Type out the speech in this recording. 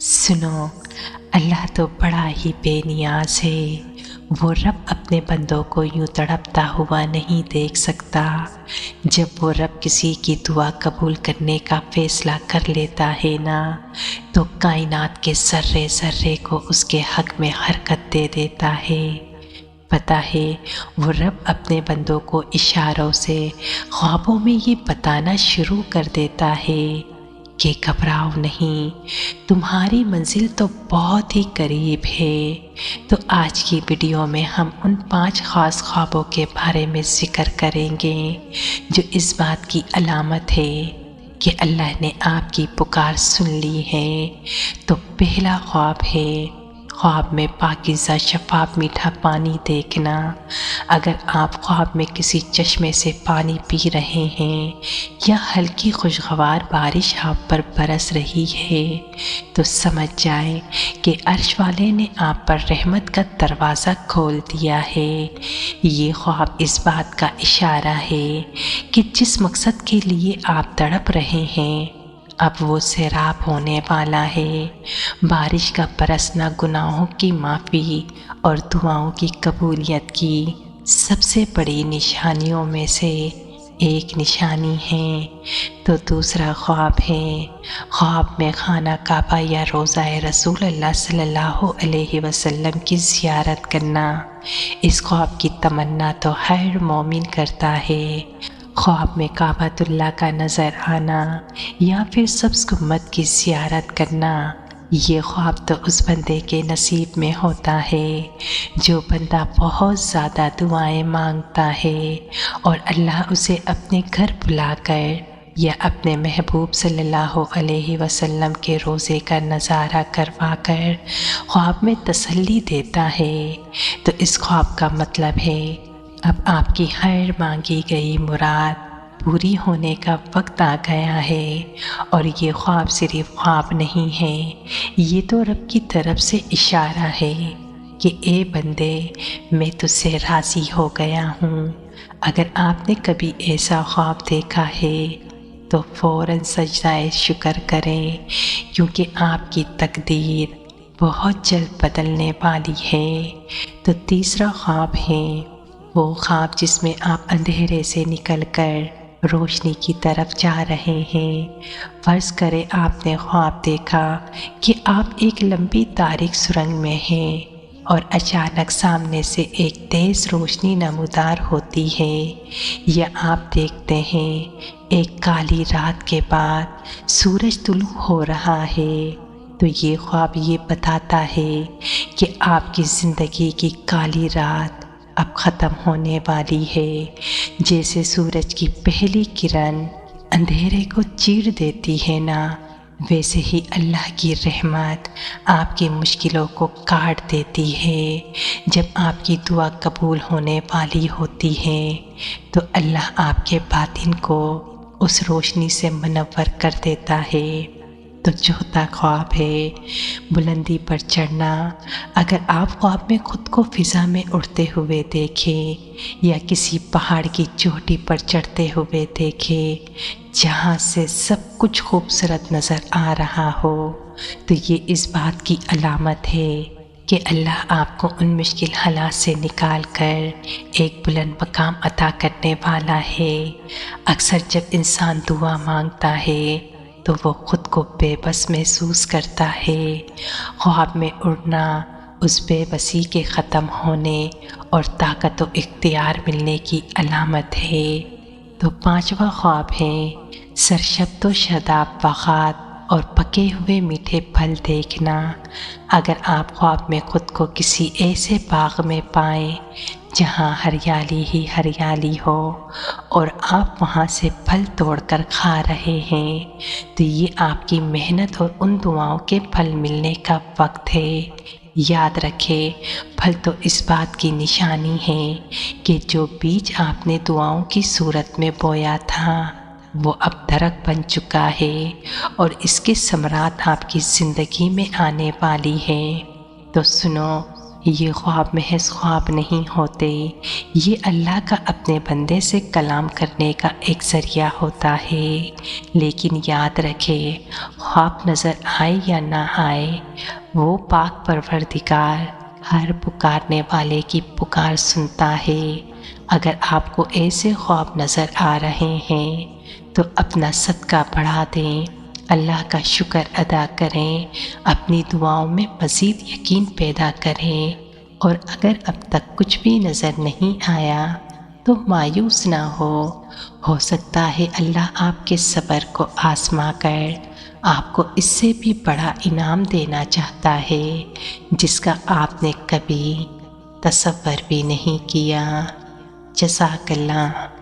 सुनो, अल्लाह तो बड़ा ही बेनियाज है। वो रब अपने बंदों को यूं तड़पता हुआ नहीं देख सकता। जब वो रब किसी की दुआ कबूल करने का फैसला कर लेता है ना, तो कायनात के सर्रे सर्रे को उसके हक में हरकत दे देता है। पता है, वो रब अपने बंदों को इशारों से ख्वाबों में ये बताना शुरू कर देता है कि घबराओ नहीं, तुम्हारी मंजिल तो बहुत ही करीब है। तो आज की वीडियो में हम उन 5 ख़ास ख्वाबों के बारे में ज़िक्र करेंगे जो इस बात की अलामत है कि अल्लाह ने आपकी पुकार सुन ली है। तो पहला ख्वाब है ख्वाब में पाकीज़ा शफ़ाफ़ मीठा पानी देखना। अगर आप ख्वाब में किसी चश्मे से पानी पी रहे हैं या हल्की खुशगवार बारिश आप पर बरस रही है, तो समझ जाएं कि अर्श वाले ने आप पर रहमत का दरवाज़ा खोल दिया है। ये ख्वाब इस बात का इशारा है कि जिस मकसद के लिए आप तड़प रहे हैं, अब वो सैराब होने वाला है। बारिश का बरसना गुनाहों की माफ़ी और दुआओं की कबूलियत की सबसे बड़ी निशानियों में से एक निशानी है। तो दूसरा ख्वाब है ख्वाब में खाना काबा या रोज़ाए रसूलुल्लाह सल्लल्लाहु अलैहि वसल्लम की ज़ियारत करना। इस ख्वाब की तमन्ना तो हर मोमिन करता है। ख्वाब में काबतुल्लाह का नज़र आना या फिर सब्ज़ गुम्बद की ज़ियारत करना, ये ख्वाब तो उस बंदे के नसीब में होता है जो बंदा बहुत ज़्यादा दुआएं मांगता है और अल्लाह उसे अपने घर बुलाकर या अपने महबूब सल्लल्लाहु अलैहि वसल्लम के रोज़े का नज़ारा करवा कर ख्वाब में तसल्ली देता है। तो इस ख्वाब का मतलब है अब आपकी हर मांगी गई मुराद पूरी होने का वक्त आ गया है। और ये ख्वाब सिर्फ ख्वाब नहीं है, ये तो रब की तरफ से इशारा है कि ए बंदे, मैं तुझसे राज़ी हो गया हूँ। अगर आपने कभी ऐसा ख्वाब देखा है तो फ़ौरन सजदाए शुक्र करें, क्योंकि आपकी तकदीर बहुत जल्द बदलने वाली है। तो तीसरा ख्वाब है वो ख्वाब जिसमें आप अंधेरे से निकलकर रोशनी की तरफ जा रहे हैं। फ़र्ज़ करें आपने ख्वाब देखा कि आप एक लंबी तारीक सुरंग में हैं और अचानक सामने से एक तेज़ रोशनी नमूदार होती है, या आप देखते हैं एक काली रात के बाद सूरज तुलू हो रहा है। तो ये ख्वाब ये बताता है कि आपकी ज़िंदगी की काली रात अब ख़त्म होने वाली है। जैसे सूरज की पहली किरण अंधेरे को चीर देती है ना, वैसे ही अल्लाह की रहमत आपकी मुश्किलों को काट देती है। जब आपकी दुआ कबूल होने वाली होती है तो अल्लाह आपके बातिन को उस रोशनी से मुनव्वर कर देता है। तो चौथा ख्वाब है बुलंदी पर चढ़ना। अगर आप ख्वाब में खुद को फ़िज़ा में उड़ते हुए देखें या किसी पहाड़ की चोटी पर चढ़ते हुए देखें जहाँ से सब कुछ खूबसूरत नज़र आ रहा हो, तो ये इस बात की अलामत है कि अल्लाह आपको उन मुश्किल हालात से निकाल कर एक बुलंद मकाम अता करने वाला है। अक्सर जब इंसान दुआ मांगता है तो वो ख़ुद को बेबस महसूस करता है। ख्वाब में उड़ना उस बेबसी के ख़त्म होने और ताकत व इख्तियार मिलने की अलामत है। तो पांचवा ख्वाब है सरशब्द व शदाब बागात और पके हुए मीठे फल देखना। अगर आप ख्वाब में ख़ुद को किसी ऐसे बाग में पाएं जहाँ हरियाली ही हरियाली हो और आप वहाँ से फल तोड़कर खा रहे हैं, तो ये आपकी मेहनत और उन दुआओं के फल मिलने का वक्त है। याद रखें, फल तो इस बात की निशानी है कि जो बीज आपने दुआओं की सूरत में बोया था वो अब दरख्त बन चुका है और इसके समरात आपकी ज़िंदगी में आने वाली है। तो सुनो, یہ خواب محض خواب نہیں ہوتے، یہ اللہ کا اپنے بندے سے کلام کرنے کا ایک ذریعہ ہوتا ہے۔ لیکن یاد رکھے، خواب نظر آئے یا نہ آئے، وہ پاک پروردگار ہر پکارنے والے کی پکار سنتا ہے۔ اگر آپ کو ایسے خواب نظر آ رہے ہیں تو اپنا صدقہ بڑھا دیں، اللہ کا شکر ادا کریں، اپنی دعاؤں میں مزید یقین پیدا کریں، اور اگر اب تک کچھ بھی نظر نہیں آیا تو مایوس نہ ہو سکتا ہے اللہ آپ کے صبر کو آزما کر آپ کو اس سے بھی بڑا انعام دینا چاہتا ہے جس کا آپ نے کبھی تصور بھی نہیں کیا۔ جزاک اللہ۔